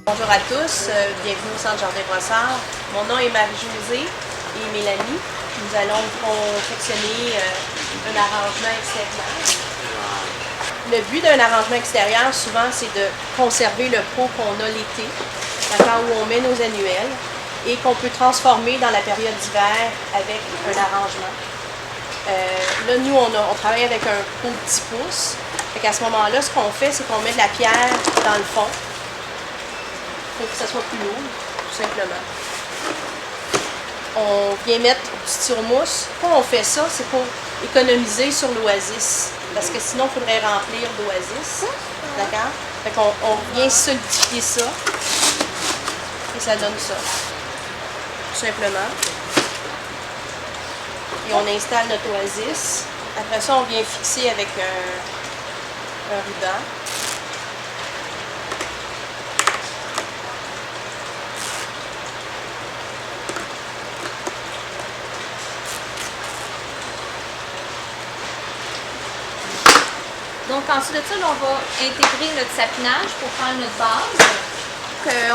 Bonjour à tous, bienvenue au Centre Jardin-Brossard. Mon nom est Marie-Josée et Mélanie. Nous allons confectionner un arrangement extérieur. Le but d'un arrangement extérieur, souvent, c'est de conserver le pot qu'on a l'été, où on met nos annuelles, et qu'on peut transformer dans la période d'hiver avec un arrangement. Là, nous, on travaille avec un pot de 10 pouces. À ce moment-là, ce qu'on fait, c'est qu'on met de la pierre dans le fond pour que ça soit plus lourd, tout simplement. On vient mettre du styromousse. Pourquoi on fait ça? C'est pour économiser sur l'oasis. Parce que sinon, il faudrait remplir d'oasis. D'accord? Fait qu'on vient solidifier ça. Et ça donne ça. Tout simplement. Et on installe notre oasis. Après ça, on vient fixer avec un ruban. Donc ensuite de ça, on va intégrer notre sapinage pour faire notre base.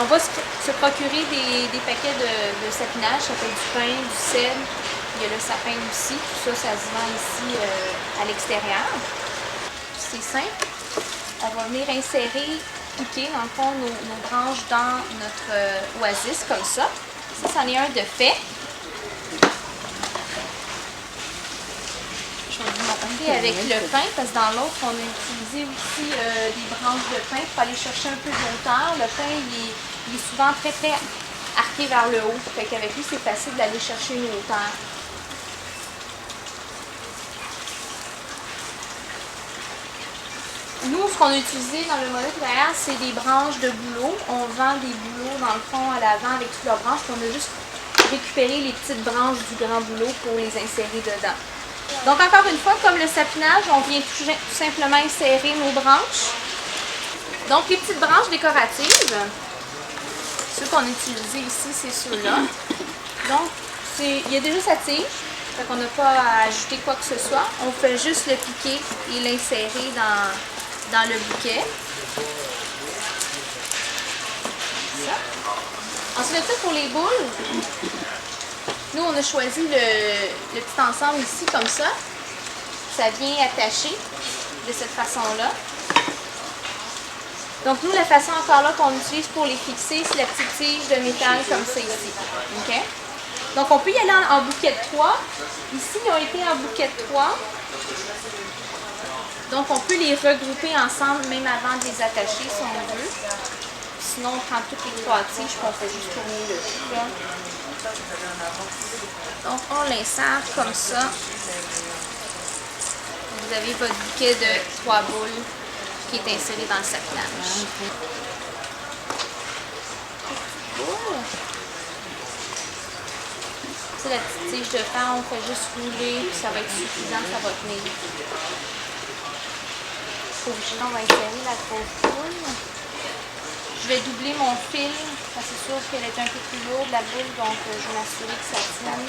On va se procurer des paquets de sapinage, ça fait du pain, du sel, il y a le sapin aussi, tout ça, ça se vend ici à l'extérieur. C'est simple, on va venir insérer, piquer dans le fond nos branches dans notre oasis comme ça. Ça, c'en est un de fait. Et avec le pain, parce que dans l'autre, on a utilisé aussi des branches de pain pour aller chercher un peu de hauteur. Le pain, il est souvent très arqué vers le haut. Fait qu'avec lui, c'est facile d'aller chercher une hauteur. Nous, ce qu'on a utilisé dans le modèle derrière, c'est des branches de bouleau. On vend des bouleaux dans le fond à l'avant avec toutes leurs branches. On a juste récupéré les petites branches du grand bouleau pour les insérer dedans. Donc encore une fois, comme le sapinage, on vient tout simplement insérer nos branches. Donc les petites branches décoratives, ceux qu'on a utilisés ici, c'est ceux-là. Donc il y a déjà sa tige, donc on n'a pas à ajouter quoi que ce soit. On fait juste le piquer et l'insérer dans le bouquet. Ça. Ensuite de ça, pour les boules, nous, on a choisi le petit ensemble ici, comme ça. Ça vient attaché de cette façon-là. Donc, nous, la façon encore là qu'on utilise pour les fixer, c'est la petite tige de métal comme ça ici. Okay? Donc, on peut y aller en bouquet de 3. Ici, ils ont été en bouquet de 3. Donc, on peut les regrouper ensemble, même avant de les attacher, si on veut. Sinon, on prend toutes les 3 tiges, puis on fait juste tourner le tout. Donc, on l'insère comme ça. Vous avez votre bouquet de 3 boules qui est inséré dans le sapinage. C'est la petite tige de fer, on fait juste rouler, puis ça va être suffisant, ça va tenir. On va insérer la grosse boule. Je vais doubler mon fil, parce que c'est sûr qu'elle est un peu plus lourde, la boule, donc je vais m'assurer que ça tienne.